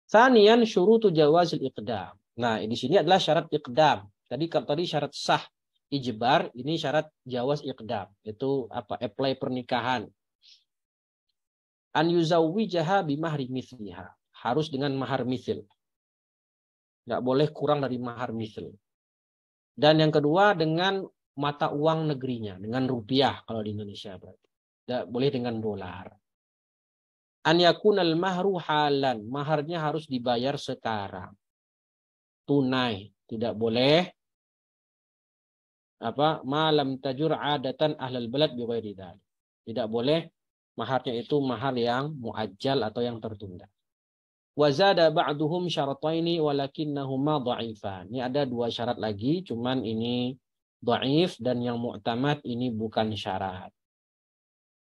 Tsaniyan syurutu jawazil iqdam. Nah, di sini adalah syarat iqdam. Tadi syarat sah ijbar, ini syarat jawaz iqdam. Itu apa? Apply pernikahan. An yuzawwijaha bimahri mithliha. Harus dengan mahar mithil. Nggak boleh kurang dari mahar mithil. Dan yang kedua dengan mata uang negerinya, dengan rupiah kalau di Indonesia berarti. Nggak boleh dengan dolar. An yakunal mahru halan. Maharnya harus dibayar sekarang. Tunai. Tidak boleh malam tajur adatan ahlal balad bi ghairi dzalik. Tidak boleh maharnya itu mahar yang muajjal atau yang tertunda. Wa zada ba'duhum syarataini walakinnahuma dha'ifan. Ini ada dua syarat lagi, cuman ini dhaif dan yang mu'tamad ini bukan syarat.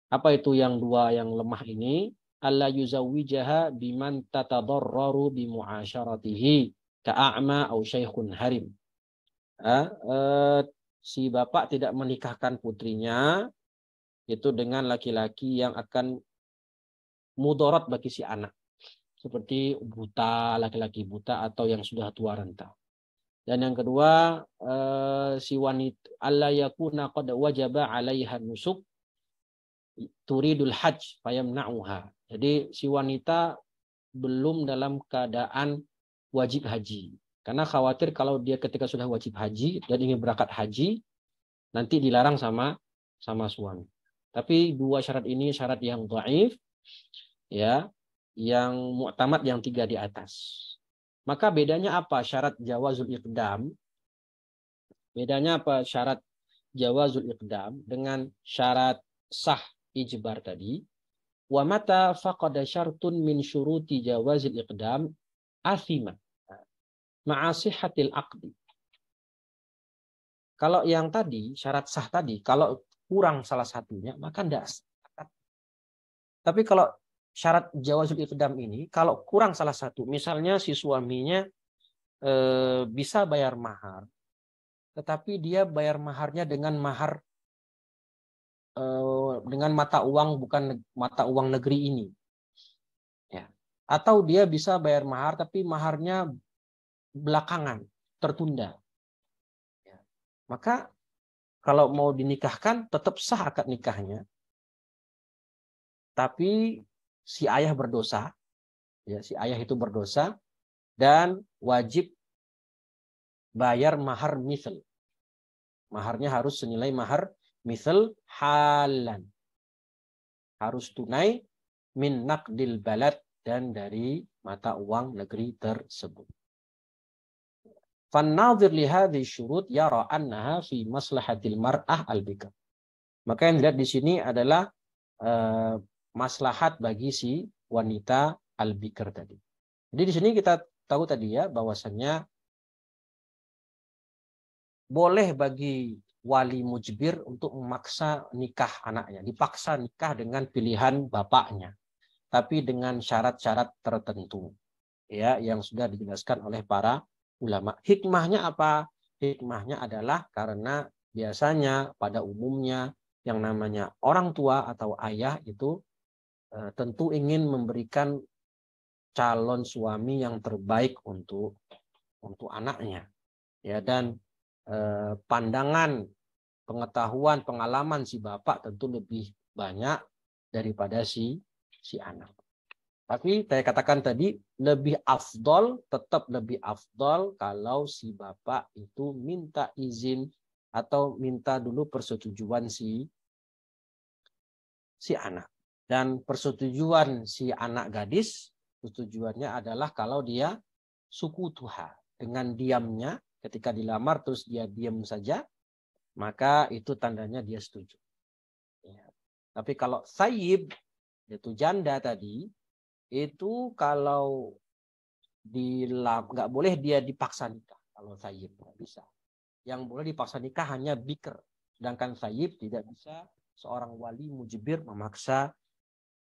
Apa itu yang dua yang lemah ini? Alla yuzawwijaha biman tatadarraru bi mu'asyaratihi ka'a'ma au syaikhun harim. Si bapak tidak menikahkan putrinya itu dengan laki-laki yang akan mudarat bagi si anak. Seperti buta, laki-laki buta atau yang sudah tua renta. Dan yang kedua, si wanita alla yakuna qad wajaba 'alaiha nusuk turidul hajj fayamna'uha. Jadi si wanita belum dalam keadaan wajib haji. Karena khawatir kalau dia ketika sudah wajib haji dan ingin berangkat haji, nanti dilarang sama suami. Tapi dua syarat ini syarat yang dhaif, ya, yang mu'tamad yang tiga di atas. Maka bedanya apa syarat jawazul iqdam? Bedanya apa syarat jawazul iqdam dengan syarat sah ijbar tadi? Wa mata faqada syartun min syuruti jawazil iqdam athima ma'asihatil aqdi. Kalau yang tadi, syarat sah tadi, kalau kurang salah satunya, maka tidak sah. Tapi kalau syarat jawazul iqdam ini, kalau kurang salah satu, misalnya si suaminya bisa bayar mahar, tetapi dia bayar maharnya dengan mahar dengan mata uang bukan mata uang negeri ini, ya. Atau dia bisa bayar mahar tapi maharnya belakangan, tertunda. Ya. Maka kalau mau dinikahkan tetap sah akad nikahnya, tapi si ayah berdosa, ya, si ayah itu berdosa dan wajib bayar mahar misal. Maharnya harus senilai mahar misal halan. Harus tunai min naqdil balad dan dari mata uang negeri tersebut. Fannadhir li hadhihi syurut yara annaha fi maslahatil mar'ah al-bikr. Maka yang dilihat di sini adalah maslahat bagi si wanita al-bikr tadi. Jadi di sini kita tahu tadi ya bahwasannya boleh bagi wali mujbir untuk memaksa nikah anaknya, dipaksa nikah dengan pilihan bapaknya, tapi dengan syarat-syarat tertentu, ya, yang sudah dijelaskan oleh para ulama. Hikmahnya apa? Hikmahnya adalah karena biasanya pada umumnya yang namanya orang tua atau ayah itu tentu ingin memberikan calon suami yang terbaik untuk anaknya, ya, dan pandangan, pengetahuan, pengalaman si bapak tentu lebih banyak daripada si anak. Tapi saya katakan tadi tetap lebih afdol kalau si bapak itu minta izin atau minta dulu persetujuan si anak. Dan persetujuan si anak gadis, persetujuannya adalah kalau dia suku tuha, dengan diamnya. Ketika dilamar terus dia diam saja, maka itu tandanya dia setuju. Ya. Tapi kalau sayyib, yaitu janda tadi, itu kalau nggak boleh dia dipaksa nikah. Kalau sayyib nggak bisa. Yang boleh dipaksa nikah hanya bikr. Sedangkan sayyib tidak bisa seorang wali mujibir memaksa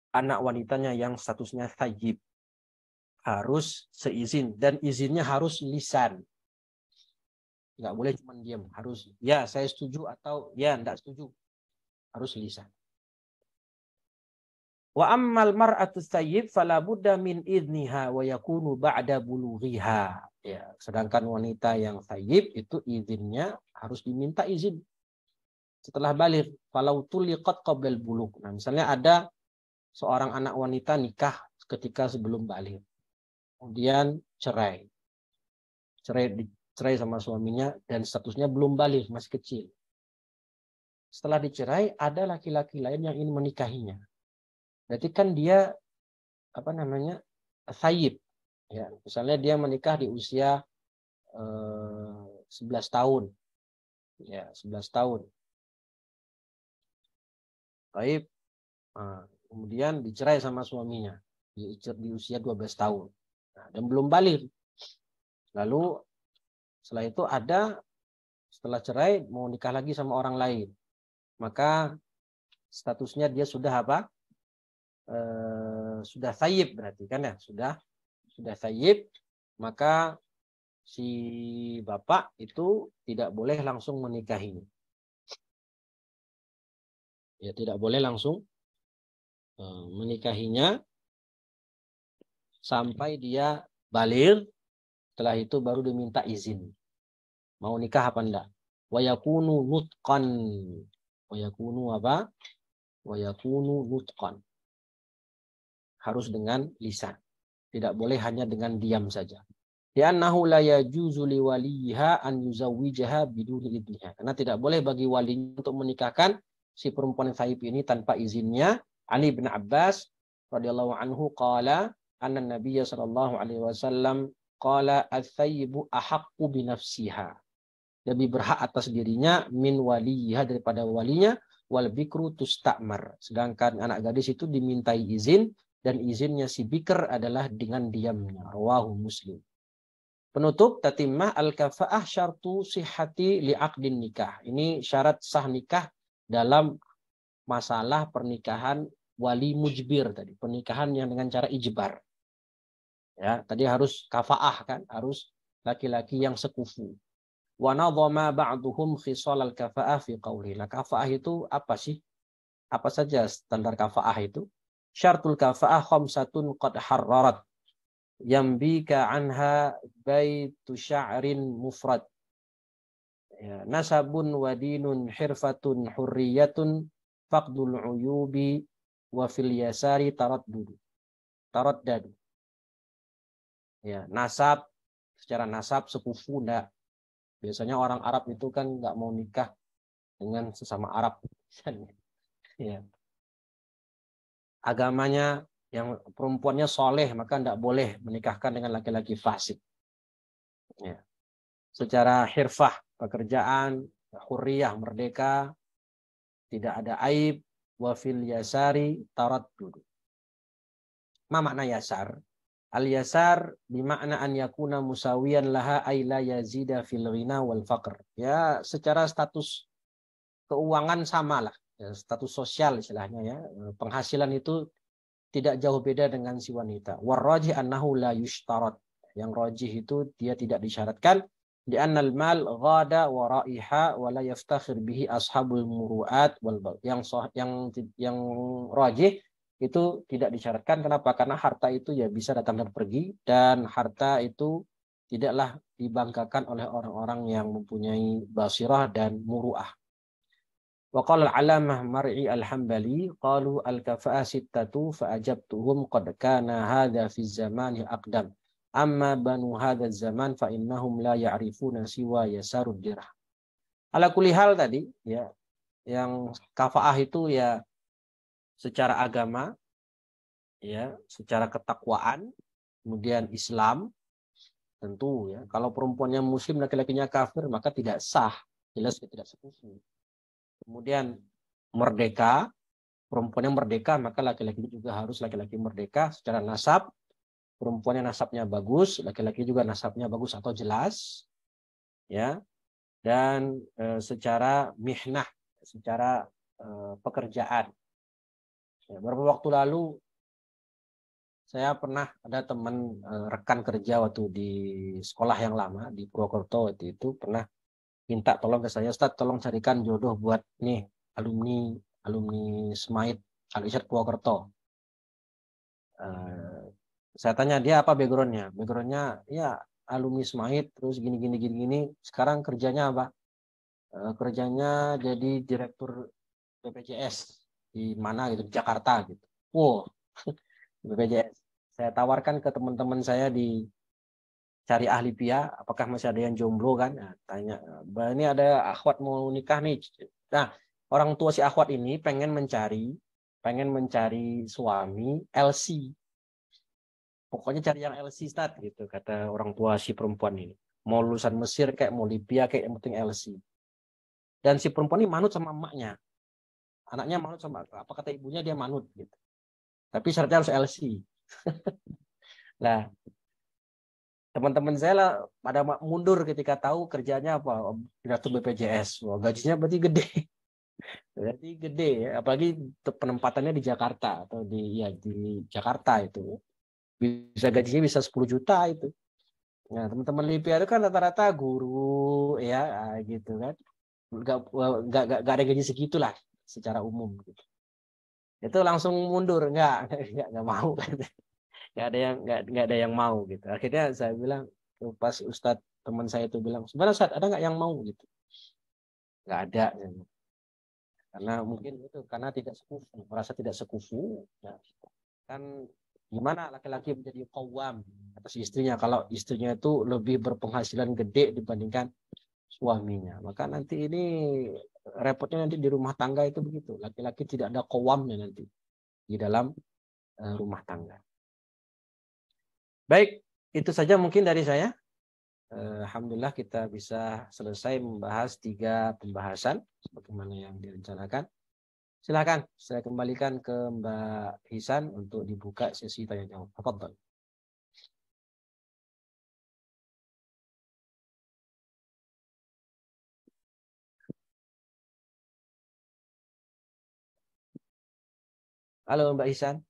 anak wanitanya yang statusnya sayyib. Harus seizin. Dan izinnya harus lisan. Nggak boleh cuma diam, harus ya saya setuju atau ya enggak setuju, harus lisan. Wa ammal mar'atu tsayyib fala budda min idniha wa yakunu ba'da bulughiha. Ya, sedangkan wanita yang tsayyib itu izinnya harus diminta izin setelah balik. Falau tuliqat qablal bulugh. Nah, misalnya ada seorang anak wanita nikah ketika sebelum balik. Kemudian cerai. Cerai sama suaminya dan statusnya belum balik, masih kecil. Setelah dicerai ada laki-laki lain yang ingin menikahinya. Berarti kan dia thayyib. Ya, misalnya dia menikah di usia 11 tahun. Ya, 11 tahun. Baik. Nah, kemudian dicerai sama suaminya di usia 12 tahun. Nah, dan belum balik. Lalu setelah itu setelah cerai mau nikah lagi sama orang lain. Maka statusnya dia sudah apa? Sudah thayyib berarti kan ya, sudah thayyib, maka si bapak itu tidak boleh langsung menikahinya. Ya, tidak boleh langsung menikahinya sampai dia balik. Setelah itu baru diminta izin. Mau nikah apa enggak? Wa yakunu nutqan. Wa yakunu apa? Wa yakunu nutqan. Harus dengan lisan. Tidak boleh hanya dengan diam saja. Li'annahu la yajuzu liwaliha an yuzawwijaha biduni idniha. Karena tidak boleh bagi walinya untuk menikahkan si perempuan thayyib ini tanpa izinnya. Ali bin Abbas radhiyallahu anhu qala anna Nabiyya sallallahu alaihi wasallam qala ats-thayyibu ahaqqu bi nafsiha. Lebih berhak atas dirinya min waliha daripada walinya, wal bikru tustamar. Sedangkan anak gadis itu dimintai izin dan izinnya si bikr adalah dengan diamnya. Rawahu Muslim. Penutup tatimah al-kafa'ah syartu sihhati li'aqdin nikah. Ini syarat sah nikah dalam masalah pernikahan wali mujbir tadi, pernikahan yang dengan cara ijbar. Ya, tadi harus kafa'ah kan, harus laki-laki yang sekufu. Wa nadhama ba'duhum khisal al-kafa'ah fi qawli. Nah, kafa'ah itu apa sih? Apa saja standar kafa'ah itu? Syartul kafa'ah khamsatun qad harrarat. Yambika anha baitu sya'rin mufrad. Ya, nasabun wadinun hirfatun hurriyatun faqdul uyubi wa fil yasari taraddud. Ya, nasab, secara nasab sekufu enggak. Biasanya orang Arab itu kan enggak mau nikah dengan sesama Arab. Ya. Agamanya yang perempuannya soleh maka tidak boleh menikahkan dengan laki-laki fasik. Ya. Secara hirfah, pekerjaan, hurriyah, merdeka, tidak ada aib, wafil yasari taraddud. Ma makna yasar? Al yasar bimakna an yakuna musawiyan laha ay la yazida fil ghina wal faqr. Ya, secara status keuangan samalah, ya, status sosial istilahnya ya. Penghasilan itu tidak jauh beda dengan si wanita. Warrajih annahu la yushtarat. Yang rajih itu dia tidak disyaratkan. Li'annal mal ghada wa ra'iha wa la yaftakhir bihi ashabul muru'at wal bal. Yang rajih itu tidak disyaratkan. Kenapa? Karena harta itu ya bisa datang dan pergi, dan harta itu tidaklah dibanggakan oleh orang-orang yang mempunyai basirah dan muru'ah. Wa qala al-alamah Mar'i al-Hambali qalu al-kafa'ah sittatu fa ajabtuhum qad kana hadha fi zamani aqdam amma banu hadha zaman fa innahum la ya'rifuna siwa yasarud dirah. Ala kulli hal tadi ya, yang kafa'ah itu ya secara agama ya, secara ketakwaan, kemudian Islam tentu ya. Kalau perempuannya muslim laki-lakinya kafir maka tidak sah, jelas tidak sekufu. Kemudian merdeka, perempuan yang merdeka maka laki-laki juga harus laki-laki merdeka secara nasab. Perempuan yang nasabnya bagus, laki-laki juga nasabnya bagus atau jelas, ya. Dan secara mihnah, secara pekerjaan. Ya, beberapa waktu lalu saya pernah ada teman rekan kerja waktu di sekolah yang lama di Purwokerto itu pernah minta tolong ke saya, Ustaz, tolong carikan jodoh buat nih alumni Smait Al-Irsyad Purwokerto. Saya tanya dia apa backgroundnya. Backgroundnya ya alumni SMAIT, terus gini. Sekarang kerjanya apa? Kerjanya jadi direktur BPJS di mana gitu, di Jakarta gitu. Wow, BPJS. Saya tawarkan ke teman-teman saya di cari ahli PIA, apakah masih ada yang jomblo kan? Nah, tanya, ini ada akhwat mau nikah nih. Nah, orang tua si akhwat ini pengen mencari suami LC. Pokoknya cari yang LC start gitu, kata orang tua si perempuan ini. Mau lulusan Mesir kayak mau Libya kayak yang penting LC. Dan si perempuan ini manut sama emaknya. Anaknya manut sama apa kata ibunya dia manut gitu. Tapi syaratnya harus LC. Nah, teman-teman saya lah pada mundur ketika tahu kerjanya apa, direktur BPJS. Wah, gajinya berarti gede. Berarti gede ya, apalagi penempatannya di Jakarta atau di Jakarta itu. Bisa gajinya bisa 10 juta itu. Nah, teman-teman Lipia itu kan rata-rata guru ya gitu kan. Enggak ada gaji segitulah secara umum gitu. Itu langsung mundur, enggak mau. Enggak ada yang mau gitu. Akhirnya saya bilang pas Ustadz teman saya itu bilang, sebenarnya Ustadz ada nggak yang mau gitu? Nggak ada. Karena mungkin itu karena tidak sekufu, merasa tidak sekufu. Ya. Kan gimana laki-laki menjadi qawwam atas istrinya kalau istrinya itu lebih berpenghasilan gede dibandingkan suaminya. Maka nanti ini repotnya nanti di rumah tangga itu begitu. Laki-laki tidak ada qawwamnya nanti di dalam rumah tangga. Baik, itu saja mungkin dari saya. Alhamdulillah kita bisa selesai membahas 3 pembahasan sebagaimana yang direncanakan. Silakan saya kembalikan ke Mbak Hisan untuk dibuka sesi tanya jawab. Tafadhol. Halo Mbak Hisan.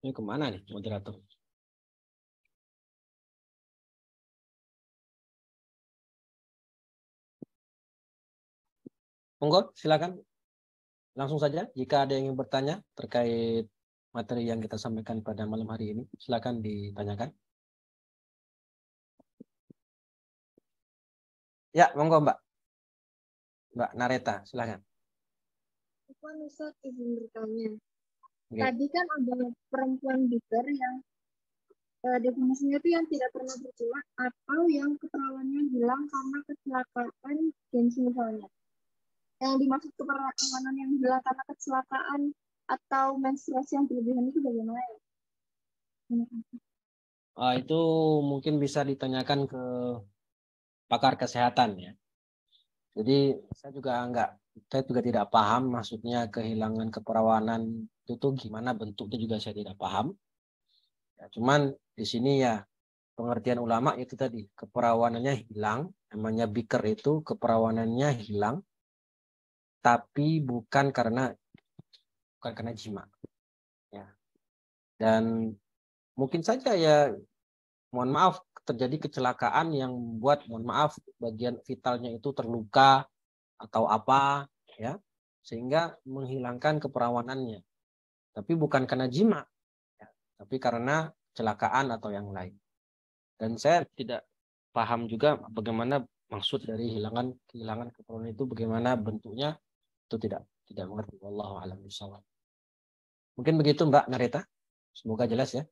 Ini kemana nih moderator? Monggo, silakan. Langsung saja jika ada yang ingin bertanya terkait materi yang kita sampaikan pada malam hari ini, silakan ditanyakan. Ya, monggo Mbak. Mbak Nareta, silakan. Puan Ustaz izin bertanya. Oke. Tadi kan ada perempuan biker yang definisinya itu yang tidak pernah bertua atau yang keperawannya hilang karena kecelakaan dan misalnya. Yang dimaksud keperawanan yang hilang karena kecelakaan atau menstruasi yang berlebihan itu bagaimana ya? Itu mungkin bisa ditanyakan ke pakar kesehatan ya. Jadi saya juga tidak paham maksudnya kehilangan keperawanan itu tuh gimana bentuknya juga saya tidak paham. Ya, cuman di sini ya pengertian ulama itu tadi keperawanannya hilang, namanya biker itu keperawanannya hilang, tapi bukan karena jima. Ya. Dan mungkin saja ya mohon maaf terjadi kecelakaan yang membuat mohon maaf bagian vitalnya itu terluka atau apa ya sehingga menghilangkan keperawanannya tapi bukan karena jima ya, tapi karena kecelakaan atau yang lain dan saya tidak paham juga bagaimana maksud dari kehilangan keperawanan itu bagaimana bentuknya itu tidak mengerti wallahu a'lam bishawab. Mungkin begitu Mbak Nareta, semoga jelas ya.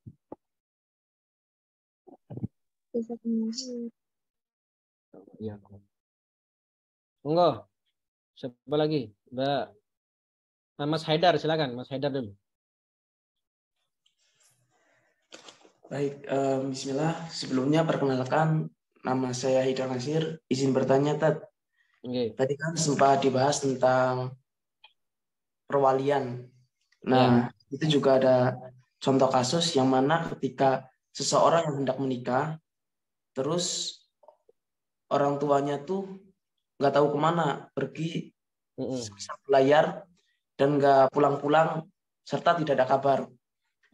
Bisa kemudian. Iya. Monggo. Siapa lagi? Mbak Mas Haidar, silakan Mas Haidar dulu. Baik, bismillah. Sebelumnya perkenalkan, nama saya Haidar Nasir. Izin bertanya, Tad. Okay. Tadi kan sempat dibahas tentang perwalian. Nah, itu juga ada contoh kasus yang mana ketika seseorang yang hendak menikah, terus orang tuanya tuh nggak tahu kemana, pergi belayar dan nggak pulang-pulang serta tidak ada kabar.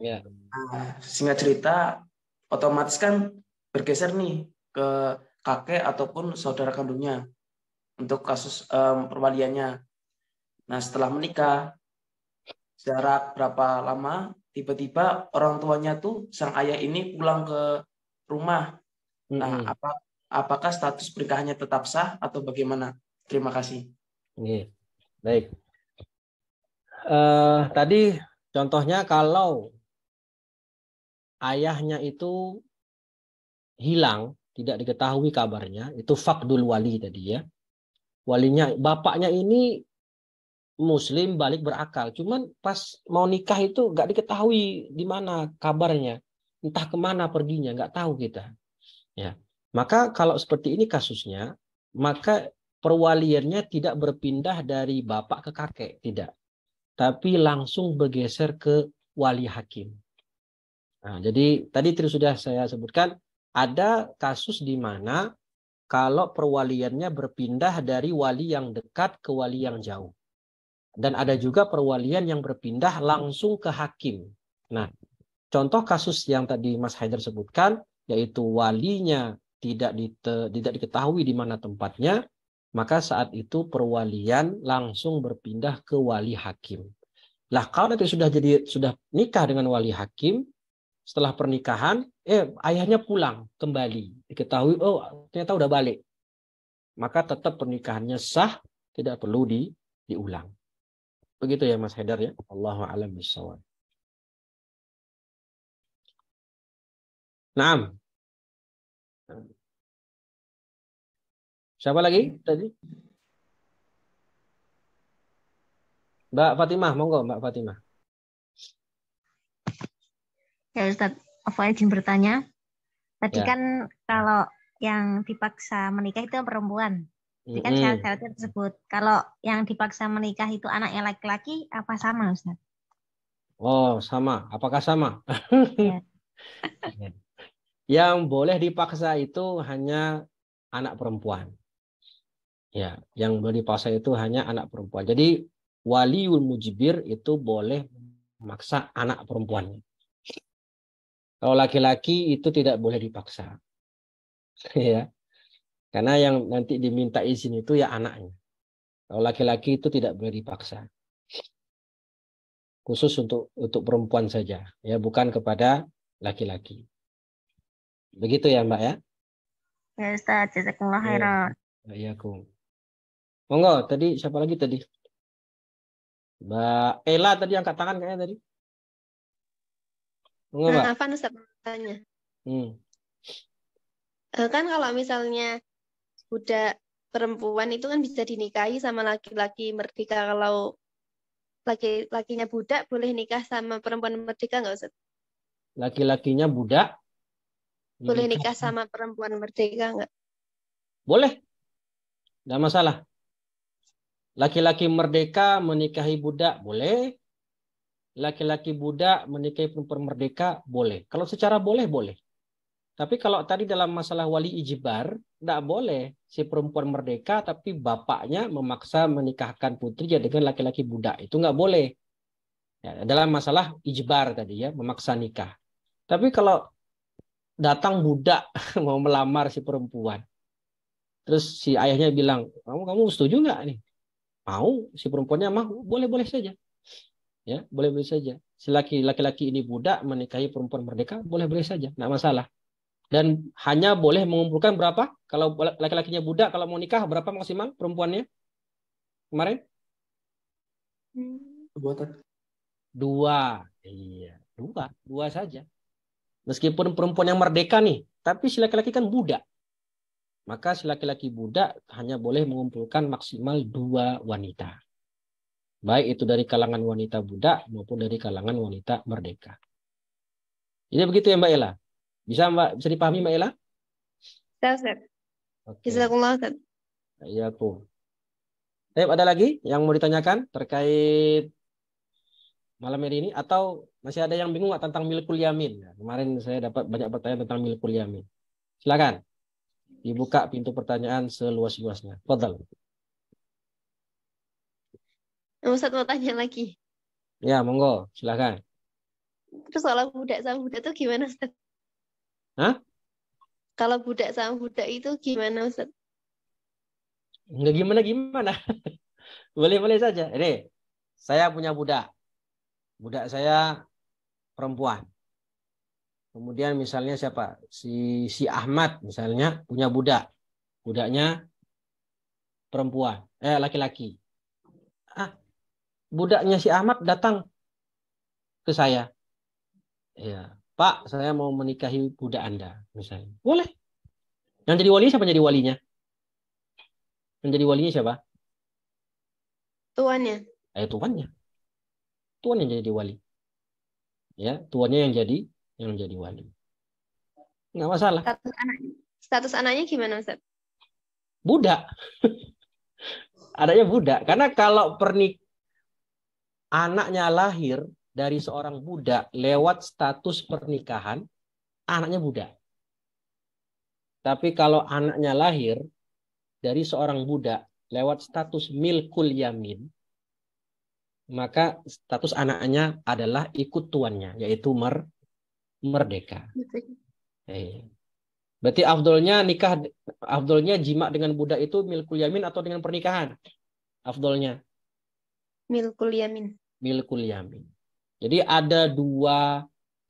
Nah, singkat cerita, otomatis kan bergeser nih ke kakek ataupun saudara kandungnya untuk kasus perwaliannya. Nah, setelah menikah, jarak berapa lama, tiba-tiba orang tuanya tuh sang ayah ini pulang ke rumah. Nah, apakah status pernikahannya tetap sah atau bagaimana? Terima kasih. Oke. Baik. Tadi contohnya kalau ayahnya itu hilang, tidak diketahui kabarnya, itu faqdul wali tadi ya. Walinya, bapaknya ini Muslim balik berakal, cuman pas mau nikah itu nggak diketahui di mana kabarnya, entah kemana perginya, nggak tahu kita. Ya, maka kalau seperti ini kasusnya, maka perwaliannya tidak berpindah dari bapak ke kakek, tidak, tapi langsung bergeser ke wali hakim. Nah, jadi tadi sudah saya sebutkan ada kasus di mana kalau perwaliannya berpindah dari wali yang dekat ke wali yang jauh. Dan ada juga perwalian yang berpindah langsung ke hakim. Nah, contoh kasus yang tadi Mas Haidar sebutkan, yaitu walinya tidak diketahui di mana tempatnya, maka saat itu perwalian langsung berpindah ke wali hakim. Lah, kalau nanti sudah nikah dengan wali hakim, setelah pernikahan, ayahnya pulang kembali, diketahui, oh ternyata udah balik, maka tetap pernikahannya sah, tidak perlu diulang. Begitu ya Mas Haidar ya. Allahu a'lam bishawab. Naam. Siapa lagi tadi? Mbak Fatimah, monggo Mbak Fatimah. Ya Ustaz, aku izin bertanya. Tadi Ya. kan kalau yang dipaksa menikah itu perempuan. Jadi kan syarat-syaratnya tersebut. Kalau yang dipaksa menikah itu anaknya laki-laki, apa sama Ustaz? Oh, sama. Apakah sama? Ya. Yang boleh dipaksa itu hanya anak perempuan. Ya, yang boleh dipaksa itu hanya anak perempuan. Jadi waliul mujbir itu boleh memaksa anak perempuannya. Kalau laki-laki itu tidak boleh dipaksa. Ya. Karena yang nanti diminta izin itu ya anaknya. Kalau laki-laki itu tidak boleh dipaksa. Khusus untuk perempuan saja, ya, bukan kepada laki-laki. Begitu ya, Mbak ya? Ya Ustaz, jazakumullah khairan. Iya, Kum. Monggo, tadi siapa lagi tadi? Mbak Ella tadi angkat tangan kayaknya tadi. Monggo, Mbak. Afan Ustaz tanya. Kan kalau misalnya budak perempuan itu kan bisa dinikahi sama laki-laki merdeka. Kalau laki-lakinya budak boleh nikah sama perempuan merdeka nggak Ustaz? Laki-lakinya budak boleh nikah sama perempuan merdeka nggak? Boleh. Nggak masalah. Laki-laki merdeka menikahi budak boleh. Laki-laki budak menikahi perempuan merdeka boleh. Kalau secara boleh, boleh. Tapi kalau tadi dalam masalah wali ijbar, tidak boleh si perempuan merdeka tapi bapaknya memaksa menikahkan putrinya dengan laki-laki budak. Itu nggak boleh. Ya, dalam masalah ijbar tadi ya, memaksa nikah. Tapi kalau datang budak mau melamar si perempuan, terus si ayahnya bilang, kamu setuju nggak nih? Mau, si perempuannya mau, boleh-boleh saja. Ya, boleh-boleh saja. Si laki-laki ini budak menikahi perempuan merdeka, boleh-boleh saja, nggak masalah. Dan hanya boleh mengumpulkan berapa? Kalau laki-lakinya budak, kalau mau nikah berapa maksimal perempuannya? Kemarin? 2. Iya, 2 saja. Meskipun perempuan yang merdeka nih, tapi si laki-laki kan budak. Maka si laki-laki budak hanya boleh mengumpulkan maksimal 2 wanita. Baik itu dari kalangan wanita budak maupun dari kalangan wanita merdeka. Ini begitu ya Mbak Ella? Bisa dipahami Mbak Ella? Ustaz. Jazakumullah Ustaz. Iya, aku. Ada lagi yang mau ditanyakan terkait malam hari ini, atau masih ada yang bingung tentang milkul yamin? Nah, kemarin saya dapat banyak pertanyaan tentang milkul yamin. Silakan dibuka pintu pertanyaan seluas-luasnya. Fadhal. Ustaz mau tanya lagi. Ya, monggo, silakan. Terus kalau budak sama budak itu gimana Ustaz? Hah? Kalau budak sama budak itu gimana, Ustaz? Nggak gimana-gimana. Boleh-boleh saja. Ini, saya punya budak. Budak saya perempuan. Kemudian misalnya siapa? Si Ahmad misalnya punya budak. Budaknya perempuan. Laki-laki. Budaknya si Ahmad datang ke saya. Ya, Pak, saya mau menikahi budak Anda, misalnya. Boleh. Yang jadi wali siapa jadi walinya? Yang jadi walinya siapa? Tuannya. Tuannya. Tuan yang jadi wali. Ya, tuannya yang jadi wali. Nggak masalah. Status anaknya gimana, Ustaz? Budak. Adanya budak. Karena kalau anaknya lahir dari seorang budak lewat status pernikahan, anaknya budak. Tapi kalau anaknya lahir dari seorang budak lewat status milkul yamin, maka status anaknya adalah ikut tuannya, yaitu merdeka. Berarti afdolnya jima dengan budak itu milkul yamin atau dengan pernikahan? Afdolnya milkul yamin. Milkul yamin. Jadi ada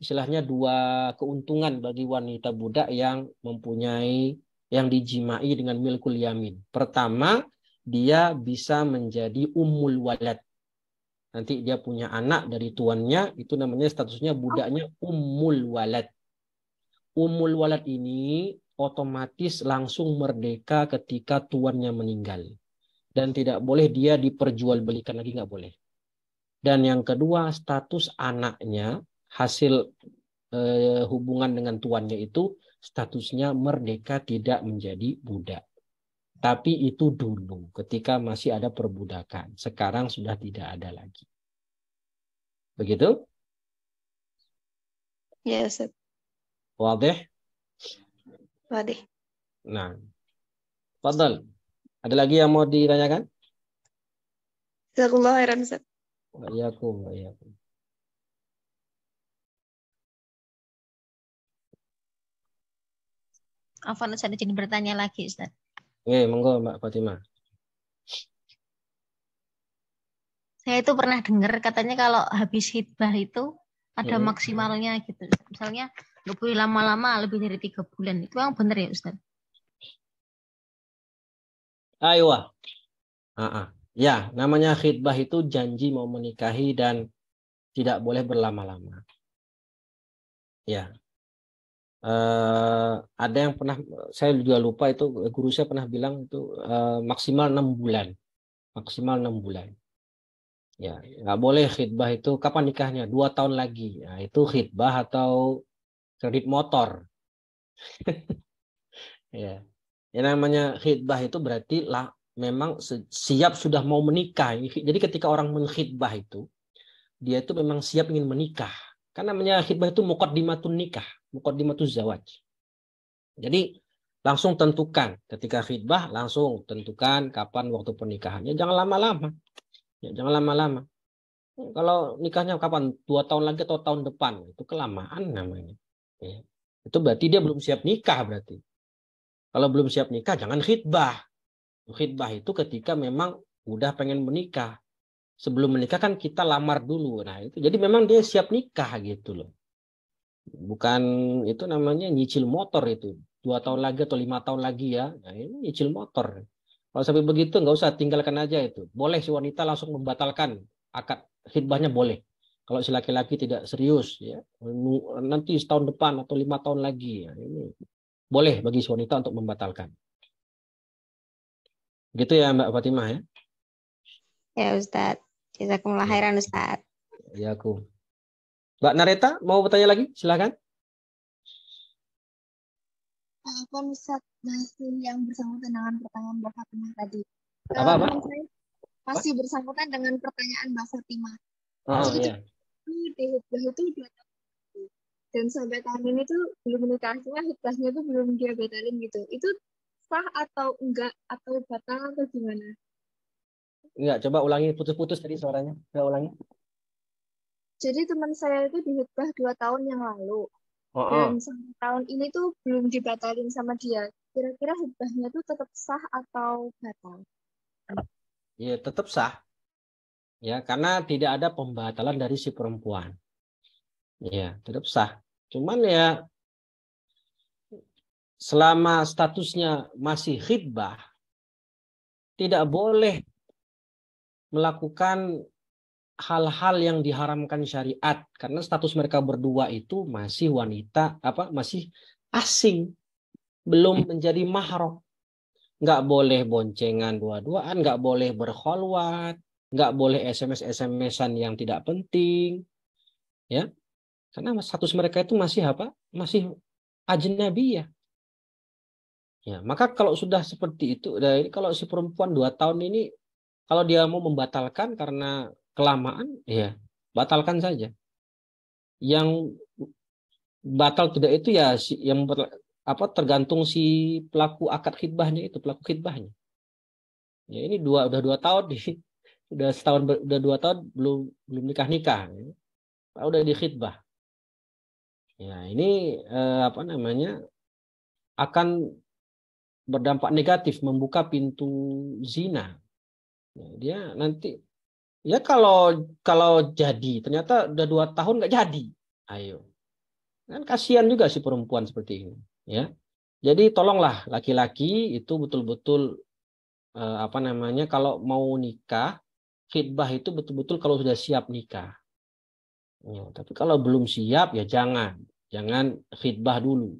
istilahnya dua keuntungan bagi wanita budak yang dijimai dengan milkul yamin. Pertama, dia bisa menjadi ummul walad. Nanti dia punya anak dari tuannya, itu namanya statusnya budaknya ummul walad. Ummul walad ini otomatis langsung merdeka ketika tuannya meninggal. Dan tidak boleh dia diperjualbelikan lagi, nggak boleh. Dan yang kedua, status anaknya hasil hubungan dengan tuannya itu statusnya merdeka, tidak menjadi budak. Tapi itu dulu ketika masih ada perbudakan. Sekarang sudah tidak ada lagi. Begitu? Ya, Ustaz. Wadih? Wadih. Nah, fadal. Ada lagi yang mau ditanyakan? Jazakallahu khairan, Ustaz. Wa'alaikum. Afwan Ustaz, jadi bertanya lagi Ustaz. Monggo Mbak Fatimah. Saya itu pernah dengar katanya kalau habis khitbah itu ada maksimalnya gitu. Misalnya nggak boleh lama-lama, lebih dari 3 bulan. Itu yang benar ya Ustaz? Ayo. Ya, namanya khitbah itu janji mau menikahi dan tidak boleh berlama-lama. Ya. Ada yang pernah, saya juga lupa itu, guru saya pernah bilang itu maksimal 6 bulan. Maksimal 6 bulan. Ya, nggak boleh khitbah itu kapan nikahnya? 2 tahun lagi. Nah, itu khitbah atau kredit motor. Ya. Yang namanya khitbah itu berarti memang siap sudah mau menikah. Jadi ketika orang mengkhitbah itu, dia itu memang siap ingin menikah. Karena namanya khitbah itu muqaddimatun nikah, muqaddimatuz zawaj. Jadi langsung tentukan ketika khitbah, langsung tentukan kapan waktu pernikahannya. Jangan lama-lama. Ya, jangan lama-lama. Kalau nikahnya kapan? 2 tahun lagi atau tahun depan, itu kelamaan namanya. Ya. Itu berarti dia belum siap nikah berarti. Kalau belum siap nikah, jangan khitbah. Khitbah itu ketika memang udah pengen menikah. Sebelum menikah kan kita lamar dulu. Nah, itu jadi memang dia siap nikah gitu loh. Bukan itu namanya nyicil motor itu. 2 tahun lagi atau 5 tahun lagi ya. Nah, ini nyicil motor. Kalau sampai begitu nggak usah, tinggalkan aja itu. Boleh si wanita langsung membatalkan akad khitbahnya, boleh. Kalau si laki-laki tidak serius ya, nanti setahun depan atau 5 tahun lagi ya, ini boleh bagi si wanita untuk membatalkan. Gitu ya Mbak Fatimah ya. Ya Ustadz. Jazakumullah khairan Ustadz. Ya aku. Mbak Nareta mau bertanya lagi? Silakan. Apa Ustaz, masih yang bersangkutan dengan pertanyaan Mbak Fatimah tadi. Apa? Masih bersangkutan dengan pertanyaan Mbak Fatimah. Iya. Di khitbah itu 2 tahun. Dan sampai tahun ini tuh belum menikah, cuma khitbahnya tuh belum dia batalin gitu. Itu sah atau enggak, atau batal atau gimana? Enggak, coba ulangi, putus-putus tadi suaranya. Coba ulangi. Jadi teman saya itu di khitbah 2 tahun yang lalu. Dan sampai tahun ini tuh belum dibatalin sama dia. Kira-kira khidbahnya tuh tetap sah atau batal? Ya, tetap sah. Ya, karena tidak ada pembatalan dari si perempuan. Ya, tetap sah. Cuman ya selama statusnya masih khidbah, tidak boleh melakukan hal-hal yang diharamkan syariat karena status mereka berdua itu masih wanita masih asing, belum menjadi mahram. Nggak boleh boncengan dua-duaan, nggak boleh berkholwat, nggak boleh SMS-SMS-an yang tidak penting, ya, karena status mereka itu masih masih ajnabiyah. Ya, maka kalau sudah seperti itu, kalau si perempuan 2 tahun ini, kalau dia mau membatalkan karena kelamaan, ya batalkan saja. Yang batal tidak itu ya yang tergantung si pelaku akad khidbahnya itu, pelaku khidbahnya. Ya ini udah 2 tahun nih, udah 2 tahun belum nikah. Ya. Udah di khidbah. Ya ini akan berdampak negatif, membuka pintu zina. Ya, dia nanti ya kalau jadi ternyata udah 2 tahun nggak jadi, ayo kan kasihan juga si perempuan seperti ini, ya. Jadi tolonglah laki-laki itu betul-betul kalau mau nikah, khidbah itu betul-betul kalau sudah siap nikah. Ya, tapi kalau belum siap ya jangan khidbah dulu.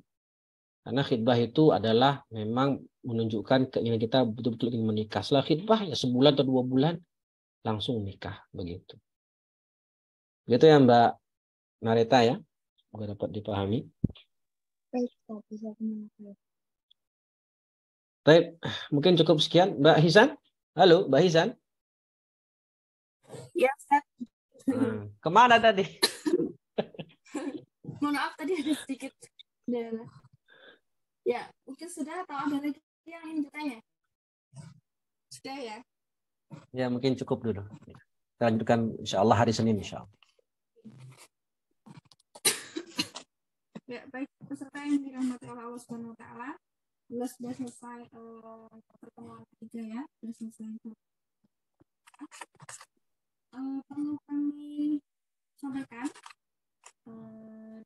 Karena khidbah itu adalah memang menunjukkan keinginan kita betul-betul ingin menikah. Setelah khidbah ya sebulan atau 2 bulan langsung nikah begitu. Gitu ya Mbak Nareta ya. Semoga dapat dipahami. Baik, bisa mengerti. Baik, mungkin cukup sekian. Mbak Hisan? Halo, Mbak Hisan? Ya, Ustaz. Kemana tadi? Mohon maaf tadi ada sedikit. Ya, mungkin sudah atau ada lagi yang ingin bertanya? Sudah ya? Ya, mungkin cukup dulu. Kita lanjutkan insya Allah hari Senin insya Allah. Ya, baik peserta yang dirahmati oleh Allah Subhanahu wa taala. Sudah selesai pertemuan ketiga ya, sudah selesai. Perlu kami sampaikan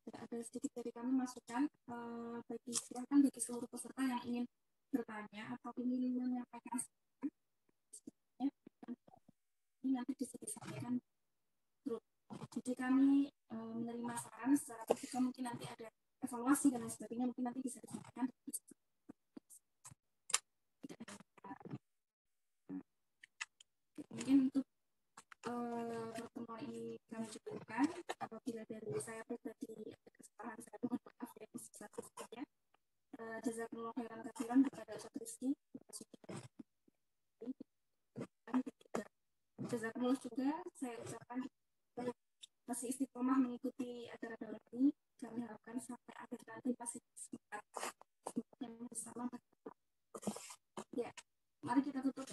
ada sedikit dari kami masukan silahkan bagi seluruh peserta yang ingin bertanya atau ingin menyampaikan ini nanti bisa disampaikan grup. Jadi kami menerima saran secara terbuka, mungkin nanti ada evaluasi dan lain sebagainya, mungkin nanti bisa disampaikan. Mungkin untuk pertemuan ini kami cukupkan. Apabila dari saya pribadi ada kesalahan, saya mohon maaf yang sebesar-besarnya. Jazakumullah khairan katsiran kepada Ustaz Rizky. Jazakumullah juga saya ucapkan masih istiqomah mengikuti acara daurah ini. Kami harapkan sampai akhir nanti masih semangat yang bersama. Ya, mari kita tutup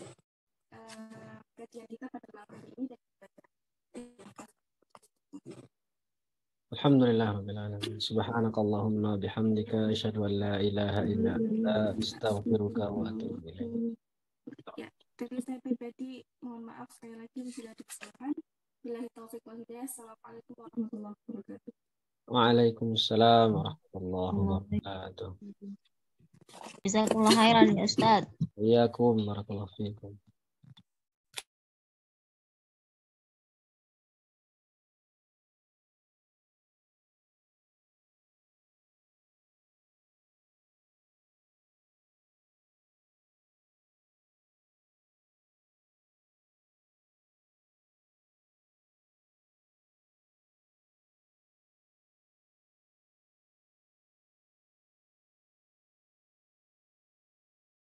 kajian kita pada malam hari ini. Alhamdulillahirabbil alamin. Subhanakallahumma bihamdika asyhadu an la ilaha illa anta astaghfiruka wa atubu ilaik. Ya, dari saya pribadi mohon maaf sekali lagi bila ada kesalahan. Billahi taufiq wal hidayah. Assalamualaikum warahmatullahi wabarakatuh. Waalaikumsalam warahmatullahi wabarakatuh. Jazakumullah khairan ya Ustaz. Waalaikumsalam warahmatullahi wabarakatuh.